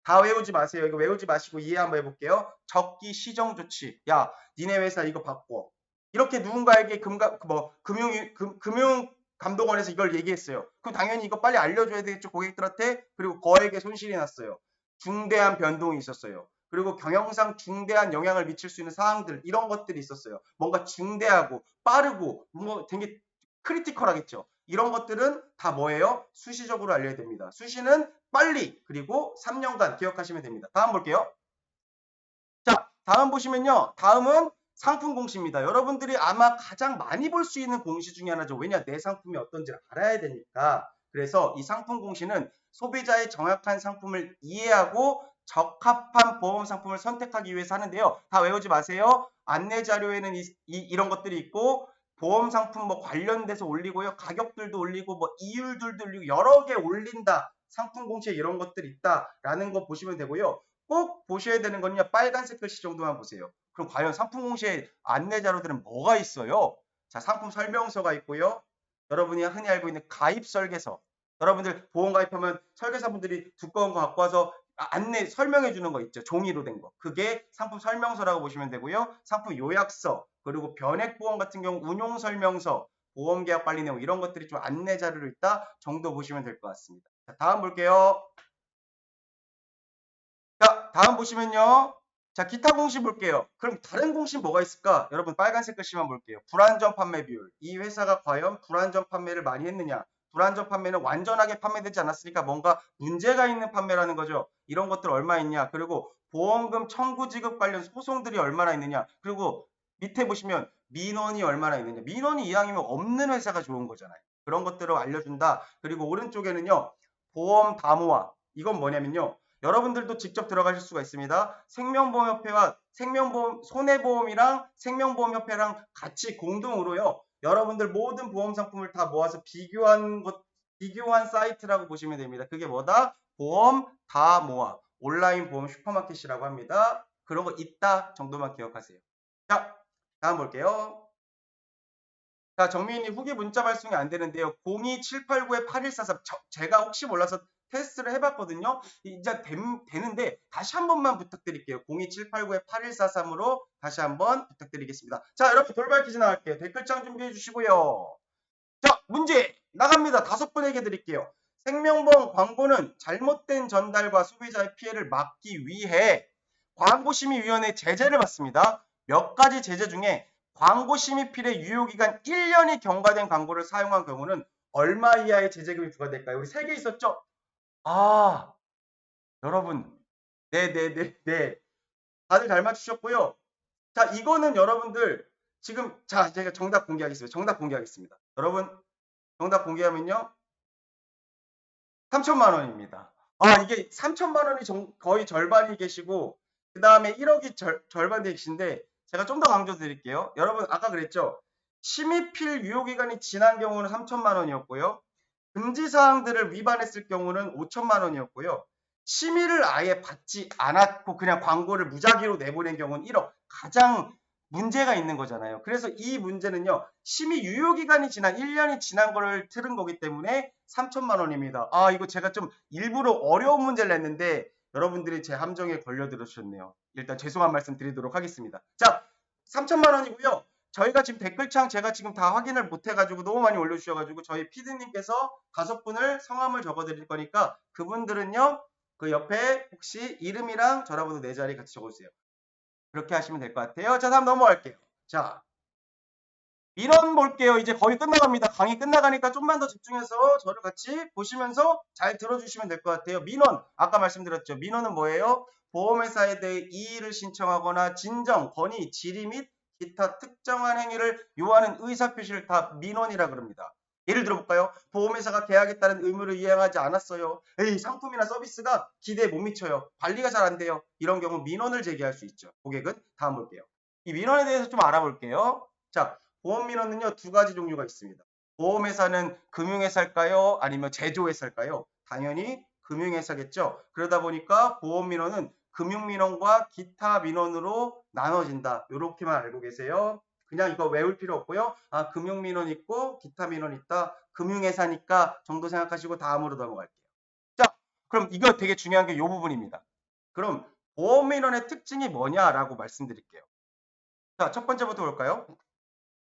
다 외우지 마세요. 이거 외우지 마시고 이해 한번 해볼게요. 적기 시정 조치. 야, 니네 회사 이거 바꿔. 이렇게 누군가에게 금융 감독원에서 이걸 얘기했어요. 그럼 당연히 이거 빨리 알려줘야 되겠죠. 고객들한테. 그리고 거액의 손실이 났어요. 중대한 변동이 있었어요. 그리고 경영상 중대한 영향을 미칠 수 있는 사항들 이런 것들이 있었어요. 뭔가 중대하고 빠르고 되게 크리티컬하겠죠. 이런 것들은 다 뭐예요? 수시적으로 알려야 됩니다. 수시는 빨리 그리고 3년간 기억하시면 됩니다. 다음 볼게요. 자, 다음 보시면요. 다음은 상품 공시입니다. 여러분들이 아마 가장 많이 볼 수 있는 공시 중에 하나죠. 왜냐? 내 상품이 어떤지를 알아야 되니까. 그래서 이 상품 공시는 소비자의 정확한 상품을 이해하고 적합한 보험 상품을 선택하기 위해서 하는데요. 다 외우지 마세요. 안내 자료에는 이런 것들이 있고 보험 상품 뭐 관련돼서 올리고요. 가격들도 올리고 뭐 이율들도 올리고 여러 개 올린다. 상품 공시에 이런 것들이 있다라는 거 보시면 되고요. 꼭 보셔야 되는 건요. 빨간색 글씨 정도만 보세요. 그럼 과연 상품 공시에 안내 자료들은 뭐가 있어요? 자, 상품 설명서가 있고요. 여러분이 흔히 알고 있는 가입 설계서. 여러분들 보험 가입하면 설계사분들이 두꺼운 거 갖고 와서 안내 설명해 주는 거 있죠. 종이로 된 거. 그게 상품 설명서라고 보시면 되고요. 상품 요약서, 그리고 변액보험 같은 경우 운용 설명서, 보험 계약 관리 내용 이런 것들이 좀 안내 자료로 있다 정도 보시면 될 것 같습니다. 자, 다음 볼게요. 자, 다음 보시면요. 자, 기타 공시 볼게요. 그럼 다른 공시 뭐가 있을까? 여러분 빨간색 글씨만 볼게요. 불안전 판매 비율. 이 회사가 과연 불안전 판매를 많이 했느냐? 불안전 판매는 완전하게 판매되지 않았으니까 뭔가 문제가 있는 판매라는 거죠. 이런 것들 얼마 있냐? 그리고 보험금 청구 지급 관련 소송들이 얼마나 있느냐? 그리고 밑에 보시면 민원이 얼마나 있느냐? 민원이 이왕이면 없는 회사가 좋은 거잖아요. 그런 것들을 알려준다. 그리고 오른쪽에는요. 보험 담호화. 이건 뭐냐면요. 여러분들도 직접 들어가실 수가 있습니다. 생명보험협회와 생명보험 손해보험이랑 생명보험협회랑 같이 공동으로요. 여러분들 모든 보험 상품을 다 모아서 비교한 사이트라고 보시면 됩니다. 그게 뭐다? 보험 다 모아 온라인 보험 슈퍼마켓이라고 합니다. 그런 거 있다 정도만 기억하세요. 자, 다음 볼게요. 자, 정미인님 후기 문자 발송이 안 되는데요. 02789-8143 제가 혹시 몰라서 테스트를 해봤거든요. 이제 되는데 다시 한 번만 부탁드릴게요. 02789-8143으로 다시 한번 부탁드리겠습니다. 자, 여러분 돌발 퀴즈 나갈게요. 댓글창 준비해 주시고요. 자, 문제 나갑니다. 5분에게 드릴게요. 생명보험 광고는 잘못된 전달과 소비자의 피해를 막기 위해 광고심의위원회 제재를 받습니다. 몇 가지 제재 중에 광고심의필의 유효기간 1년이 경과된 광고를 사용한 경우는 얼마 이하의 제재금이 부과될까요? 우리 3개 있었죠? 아, 여러분. 네. 다들 잘 맞추셨고요. 자, 이거는 여러분들 지금 자, 제가 정답 공개하겠습니다. 여러분, 정답 공개하면요. 3천만 원입니다. 아, 이게 3천만 원이 거의 절반이 계시고 그 다음에 1억이 절반 되시는데 제가 좀 더 강조드릴게요. 여러분 아까 그랬죠. 심의필 유효기간이 지난 경우는 3천만 원이었고요. 금지사항들을 위반했을 경우는 5천만 원이었고요. 심의를 아예 받지 않았고 그냥 광고를 무작위로 내보낸 경우는 1억. 가장 문제가 있는 거잖아요. 그래서 이 문제는요. 심의 유효기간이 지난 1년이 지난 거를 틀은 거기 때문에 3천만 원입니다. 아, 이거 제가 좀 일부러 어려운 문제를 냈는데 여러분들이 제 함정에 걸려들으셨네요. 일단 죄송한 말씀 드리도록 하겠습니다. 자, 3천만 원이고요. 저희가 지금 댓글창 제가 지금 다 확인을 못 해가지고 너무 많이 올려주셔가지고 저희 피디님께서 5분을 성함을 적어드릴 거니까 그분들은요. 그 옆에 혹시 이름이랑 전화번호 4자리 같이 적어주세요. 그렇게 하시면 될 것 같아요. 자, 다음 넘어갈게요. 자, 민원 볼게요. 이제 거의 끝나갑니다. 강의 끝나가니까 좀만 더 집중해서 저를 같이 보시면서 잘 들어주시면 될 것 같아요. 민원, 아까 말씀드렸죠. 민원은 뭐예요? 보험회사에 대해 이의를 신청하거나 진정, 건의, 질의 및 기타 특정한 행위를 요하는 의사표시를 다 민원이라 그럽니다. 예를 들어볼까요? 보험회사가 계약에 따른 의무를 이행하지 않았어요. 에이, 상품이나 서비스가 기대에 못 미쳐요. 관리가 잘 안 돼요. 이런 경우 민원을 제기할 수 있죠. 고객은 다음 볼게요. 이 민원에 대해서 좀 알아볼게요. 자, 보험민원은요, 2가지 종류가 있습니다. 보험회사는 금융회사일까요? 아니면 제조회사일까요? 당연히 금융회사겠죠. 그러다 보니까 보험민원은 금융민원과 기타 민원으로 나눠진다. 이렇게만 알고 계세요. 그냥 이거 외울 필요 없고요. 아, 금융민원 있고 기타 민원 있다. 금융회사니까 정도 생각하시고 다음으로 넘어갈게요. 자, 그럼 이거 되게 중요한 게 이 부분입니다. 그럼 보험민원의 특징이 뭐냐라고 말씀드릴게요. 자, 첫 번째부터 볼까요?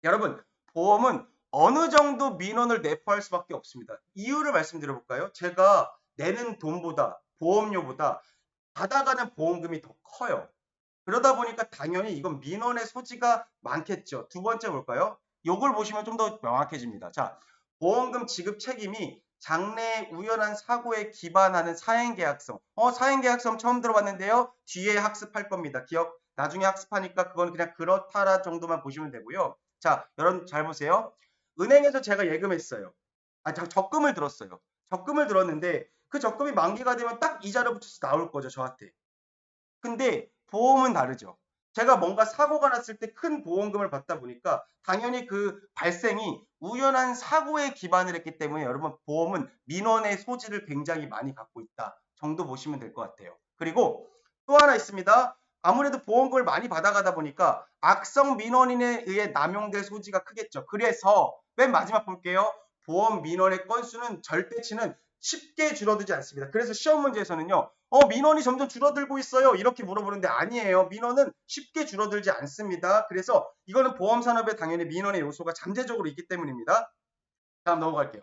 여러분, 보험은 어느 정도 민원을 내포할 수밖에 없습니다. 이유를 말씀드려볼까요? 제가 내는 돈보다 보험료보다 받아가는 보험금이 더 커요. 그러다 보니까 당연히 이건 민원의 소지가 많겠죠. 두 번째 볼까요? 요걸 보시면 좀 더 명확해집니다. 자, 보험금 지급 책임이 장래의 우연한 사고에 기반하는 사행계약성. 사행계약성 처음 들어봤는데요. 뒤에 학습할 겁니다. 나중에 학습하니까 그건 그냥 그렇다라 정도만 보시면 되고요. 자, 여러분 잘 보세요. 은행에서 제가 예금했어요. 적금을 들었어요. 적금을 들었는데 그 적금이 만기가 되면 딱 이자를 붙여서 나올 거죠, 저한테. 근데 보험은 다르죠. 제가 뭔가 사고가 났을 때 큰 보험금을 받다 보니까 당연히 그 발생이 우연한 사고에 기반을 했기 때문에 여러분 보험은 민원의 소지를 굉장히 많이 갖고 있다 정도 보시면 될 것 같아요. 그리고 또 하나 있습니다. 아무래도 보험금을 많이 받아가다 보니까 악성 민원인에 의해 남용될 소지가 크겠죠. 그래서 맨 마지막 볼게요. 보험 민원의 건수는 절대치는 쉽게 줄어들지 않습니다. 그래서 시험 문제에서는요. 민원이 점점 줄어들고 있어요. 이렇게 물어보는데 아니에요. 민원은 쉽게 줄어들지 않습니다. 그래서 이거는 보험산업에 당연히 민원의 요소가 잠재적으로 있기 때문입니다. 다음 넘어갈게요.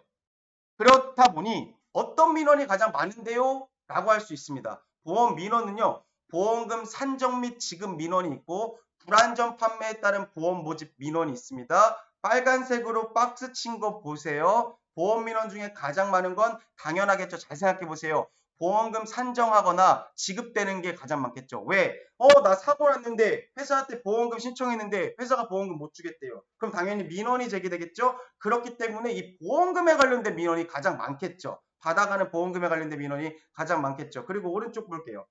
그렇다 보니 어떤 민원이 가장 많은데요? 라고 할 수 있습니다. 보험 민원은요. 보험금 산정 및 지급 민원이 있고 불안전 판매에 따른 보험 모집 민원이 있습니다. 빨간색으로 박스 친 거 보세요. 보험 민원 중에 가장 많은 건 당연하겠죠. 잘 생각해 보세요. 보험금 산정하거나 지급되는 게 가장 많겠죠. 왜? 나 사고 났는데 회사한테 보험금 신청했는데 회사가 보험금 못 주겠대요. 그럼 당연히 민원이 제기되겠죠. 그렇기 때문에 이 보험금에 관련된 민원이 가장 많겠죠. 받아가는 보험금에 관련된 민원이 가장 많겠죠. 그리고 오른쪽 볼게요.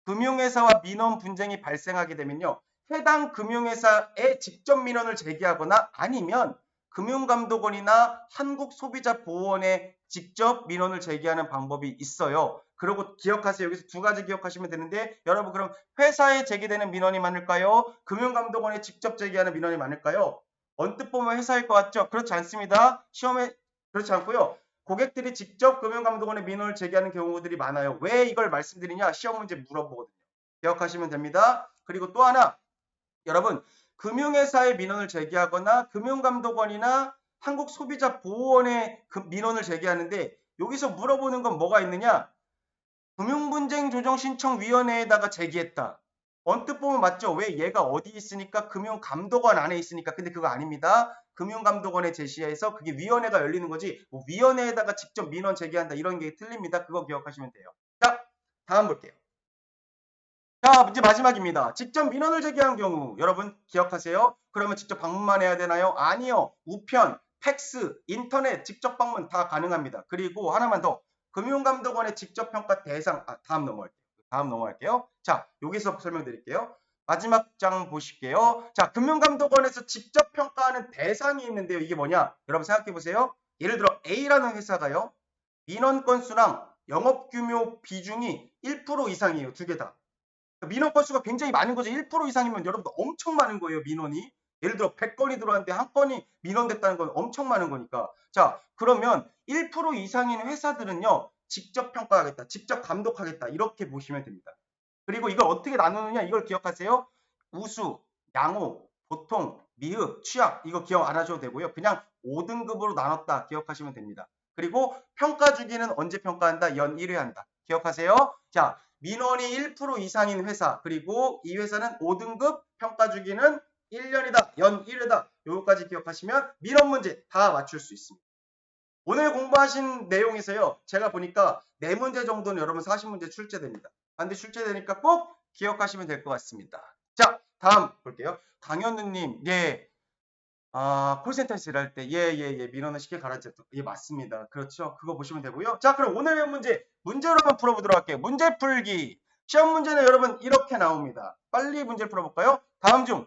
금융회사와 민원 분쟁이 발생하게 되면요. 해당 금융회사에 직접 민원을 제기하거나 아니면 금융감독원이나 한국소비자보호원에 직접 민원을 제기하는 방법이 있어요. 그리고 기억하세요. 여기서 두 가지 기억하시면 되는데 여러분 그럼 회사에 제기되는 민원이 많을까요? 금융감독원에 직접 제기하는 민원이 많을까요? 언뜻 보면 회사일 것 같죠? 그렇지 않습니다. 시험에 그렇지 않고요. 고객들이 직접 금융감독원에 민원을 제기하는 경우들이 많아요. 왜 이걸 말씀드리냐? 시험 문제 물어보거든요. 기억하시면 됩니다. 그리고 또 하나 여러분 금융회사에 민원을 제기하거나 금융감독원이나 한국소비자보호원에 민원을 제기하는데 여기서 물어보는 건 뭐가 있느냐? 금융분쟁조정신청위원회에다가 제기했다. 언뜻 보면 맞죠? 왜 얘가 어디 있으니까 금융감독원 안에 있으니까. 근데 그거 아닙니다. 금융감독원에 제시해서 그게 위원회가 열리는 거지 뭐 위원회에다가 직접 민원 제기한다 이런 게 틀립니다. 그거 기억하시면 돼요. 자, 다음 볼게요. 자, 이제 마지막입니다. 직접 민원을 제기한 경우 여러분 기억하세요? 그러면 직접 방문만 해야 되나요? 아니요. 우편, 팩스, 인터넷 직접 방문 다 가능합니다. 그리고 하나만 더. 금융감독원의 직접 평가 대상 다음 넘어갈게요. 자, 여기서 설명드릴게요. 마지막 장 보실게요. 자, 금융감독원에서 직접 평가하는 대상이 있는데요. 이게 뭐냐? 여러분 생각해 보세요. 예를 들어 A라는 회사가요. 민원 건수랑 영업 규모 비중이 1% 이상이에요. 두 개 다. 민원 건수가 굉장히 많은 거죠. 1% 이상이면 여러분들 엄청 많은 거예요. 민원이. 예를 들어 100건이 들어왔는데 한 건이 민원됐다는 건 엄청 많은 거니까. 자, 그러면 1% 이상인 회사들은요. 직접 평가하겠다. 직접 감독하겠다. 이렇게 보시면 됩니다. 그리고 이걸 어떻게 나누느냐 이걸 기억하세요. 우수, 양호, 보통, 미흡, 취약 이거 기억 안 하셔도 되고요. 그냥 5등급으로 나눴다 기억하시면 됩니다. 그리고 평가 주기는 언제 평가한다? 연 1회 한다. 기억하세요. 자, 민원이 1% 이상인 회사 그리고 이 회사는 5등급 평가 주기는 1년이다. 연 1회다. 요거까지 기억하시면 민원 문제 다 맞출 수 있습니다. 오늘 공부하신 내용에서요. 제가 보니까 4문제 정도는 여러분 40문제 출제됩니다. 반드시 출제되니까 꼭 기억하시면 될 것 같습니다. 자, 다음 볼게요. 강현우님, 예. 콜센터에서 일할 때, 민원을 쉽게 가라앉혔다. 예, 맞습니다. 그렇죠. 그거 보시면 되고요. 자, 그럼 오늘 배운 문제로 한번 풀어보도록 할게요. 문제 풀기. 시험 문제는 여러분 이렇게 나옵니다. 빨리 문제를 풀어볼까요? 다음 중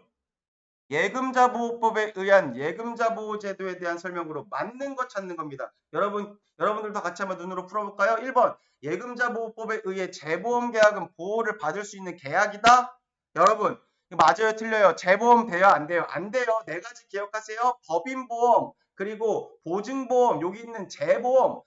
예금자보호법에 의한 예금자보호제도에 대한 설명으로 맞는 것 찾는 겁니다. 여러분들도 같이 한번 눈으로 풀어볼까요? 1번 예금자보호법에 의해 재보험 계약은 보호를 받을 수 있는 계약이다. 여러분 맞아요 틀려요? 재보험 돼요 안 돼요? 안 돼요. 네 가지 기억하세요. 법인보험 그리고 보증보험 여기 있는 재보험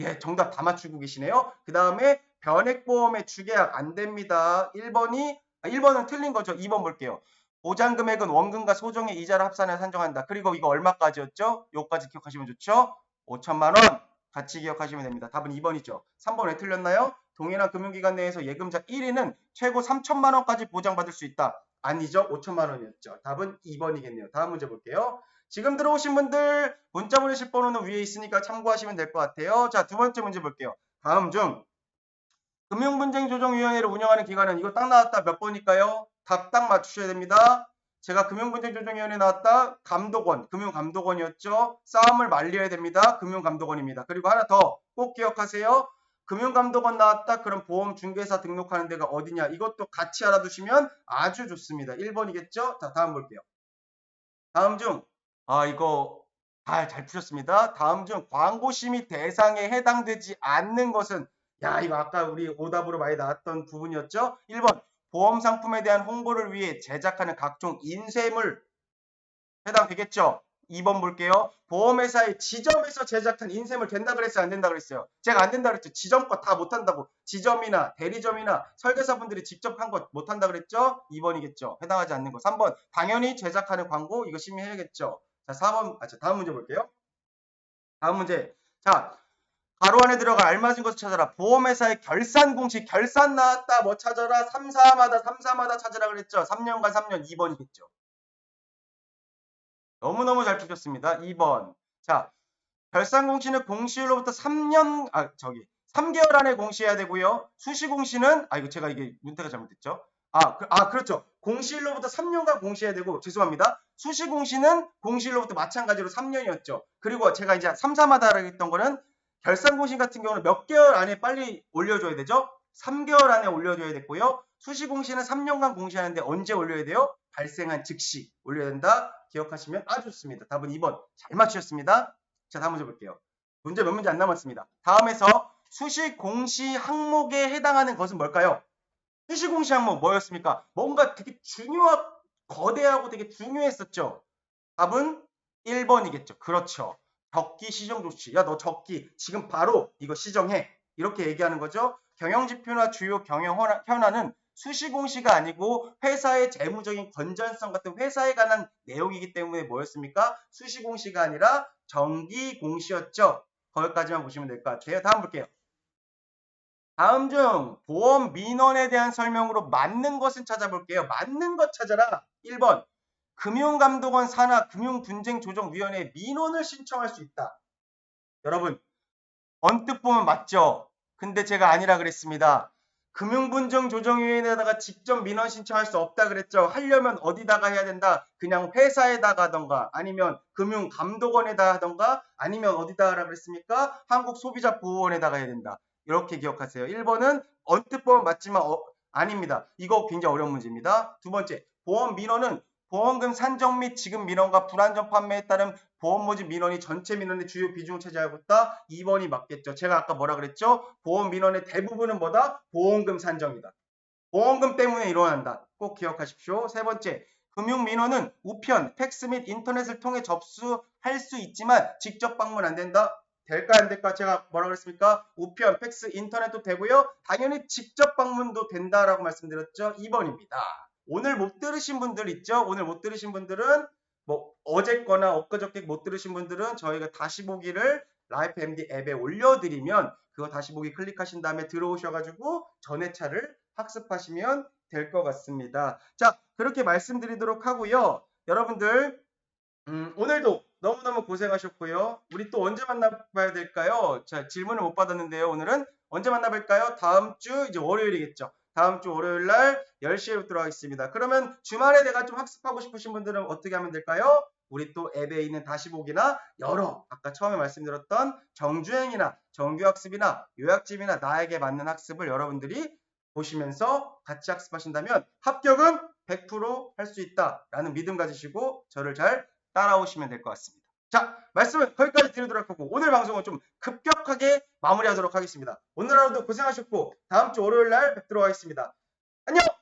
예 정답 다 맞추고 계시네요. 그 다음에 변액보험의 주계약 안 됩니다. 1번은 틀린 거죠. 2번 볼게요. 보장 금액은 원금과 소정의 이자를 합산해 산정한다. 그리고 이거 얼마까지였죠? 요까지 기억하시면 좋죠? 5천만 원 같이 기억하시면 됩니다. 답은 2번이죠. 3번 왜 틀렸나요? 동일한 금융기관 내에서 예금자 1위는 최고 3천만 원까지 보장받을 수 있다. 아니죠. 5천만 원이었죠. 답은 2번이겠네요. 다음 문제 볼게요. 지금 들어오신 분들 문자 보내실 번호는 위에 있으니까 참고하시면 될 것 같아요. 자, 두 번째 문제 볼게요. 다음 중 금융분쟁조정위원회를 운영하는 기관은 이거 딱 나왔다. 몇 번일까요? 답 딱 맞추셔야 됩니다. 제가 금융분쟁조정위원회 나왔다. 감독원, 금융감독원이었죠. 싸움을 말려야 됩니다. 금융감독원입니다. 그리고 하나 더 꼭 기억하세요. 금융감독원 나왔다. 그럼 보험중개사 등록하는 데가 어디냐? 이것도 같이 알아두시면 아주 좋습니다. 1번이겠죠? 자, 다음 볼게요. 다음 중, 이거 잘 푸셨습니다. 다음 중 광고심의 대상에 해당되지 않는 것은, 이거 아까 우리 오답으로 많이 나왔던 부분이었죠? 1번, 보험상품에 대한 홍보를 위해 제작하는 각종 인쇄물 해당되겠죠? 2번 볼게요. 보험회사의 지점에서 제작한 인쇄물 된다 그랬어요? 안 된다 그랬어요? 제가 안 된다 그랬죠? 지점 거 다 못한다고. 지점이나 대리점이나 설계사분들이 직접 한 것 못한다 그랬죠? 2번이겠죠? 해당하지 않는 거. 3번, 당연히 제작하는 광고 이거 심의해야겠죠? 자, 4번, 다음 문제 볼게요. 다음 문제. 자, 가로 안에 들어가 알맞은 것을 찾아라. 보험회사의 결산 공식, 결산 나왔다. 뭐 찾아라? 3사마다 찾으라 그랬죠? 3년간 3년 2번이겠죠? 너무너무 잘 푸셨습니다. 2번. 자, 결산 공시는 공시일로부터 3개월 안에 공시해야 되고요. 수시 공시는, 이거 제가 이게 문태가 잘못됐죠? 그렇죠. 공시일로부터 3년간 공시해야 되고, 죄송합니다. 수시 공시는 공시일로부터 마찬가지로 3년이었죠. 그리고 제가 이제 3사마다 했던 거는 결산 공시 같은 경우는 몇 개월 안에 빨리 올려줘야 되죠? 3개월 안에 올려줘야 됐고요. 수시 공시는 3년간 공시하는데 언제 올려야 돼요? 발생한 즉시 올려야 된다. 기억하시면 아주 좋습니다. 답은 2번. 잘 맞추셨습니다. 자, 다음 문제 볼게요. 문제 몇 문제 안 남았습니다. 다음에서 수시 공시 항목에 해당하는 것은 뭘까요? 수시 공시 항목 뭐였습니까? 뭔가 되게 거대하고 되게 중요했었죠. 답은 1번이겠죠. 그렇죠. 적기 시정 조치. 야, 너 적기 지금 바로 이거 시정해. 이렇게 얘기하는 거죠. 경영지표나 주요 경영 현안은 수시 공시가 아니고 회사의 재무적인 건전성 같은 회사에 관한 내용이기 때문에 뭐였습니까? 수시 공시가 아니라 정기 공시였죠. 거기까지만 보시면 될 것 같아요. 다음 볼게요. 다음 중 보험 민원에 대한 설명으로 맞는 것은 찾아볼게요. 맞는 것 찾아라. 1번. 금융감독원 산하 금융분쟁조정위원회에 민원을 신청할 수 있다. 여러분, 언뜻 보면 맞죠? 근데 제가 아니라 그랬습니다. 금융분쟁조정위원회에다가 직접 민원 신청할 수 없다 그랬죠. 하려면 어디다가 해야 된다. 그냥 회사에다가 하던가 아니면 금융감독원에다 하던가 아니면 어디다 하라 그랬습니까? 한국소비자보호원에다가 해야 된다. 이렇게 기억하세요. 1번은 언뜻 보면 맞지만 아닙니다. 이거 굉장히 어려운 문제입니다. 두 번째, 보험 민원은 보험금 산정 및 지급 민원과 불안전 판매에 따른 보험 모집 민원이 전체 민원의 주요 비중을 차지하고 있다. 2번이 맞겠죠. 제가 아까 뭐라 그랬죠? 보험 민원의 대부분은 뭐다? 보험금 산정이다. 보험금 때문에 일어난다. 꼭 기억하십시오. 세 번째, 금융 민원은 우편, 팩스 및 인터넷을 통해 접수할 수 있지만 직접 방문 안 된다. 될까 안 될까? 제가 뭐라 그랬습니까? 우편, 팩스, 인터넷도 되고요. 당연히 직접 방문도 된다라고 말씀드렸죠. 2번입니다. 오늘 못 들으신 분들 있죠? 오늘 못 들으신 분들은 뭐 어제 거나 엊그저께 못 들으신 분들은 저희가 다시 보기를 라이프 MD 앱에 올려드리면 그거 다시 보기 클릭하신 다음에 들어오셔가지고 전회차를 학습하시면 될 것 같습니다. 자, 그렇게 말씀드리도록 하고요. 여러분들 오늘도 너무너무 고생하셨고요. 우리 또 언제 만나봐야 될까요? 자, 질문을 못 받았는데요. 오늘은 언제 만나뵐까요? 다음 주 이제 월요일이겠죠. 다음 주 월요일 날 10시에 뵙도록 하겠습니다. 그러면 주말에 내가 좀 학습하고 싶으신 분들은 어떻게 하면 될까요? 우리 또 앱에 있는 다시 보기나 여러 아까 처음에 말씀드렸던 정주행이나 정규학습이나 요약집이나 나에게 맞는 학습을 여러분들이 보시면서 같이 학습하신다면 합격은 100% 할 수 있다라는 믿음 가지시고 저를 잘 따라오시면 될 것 같습니다. 자, 말씀은 거기까지 드리도록 하고 오늘 방송은 좀 급격하게 마무리하도록 하겠습니다. 오늘 하루도 고생하셨고 다음 주 월요일 날 뵙도록 하겠습니다. 안녕!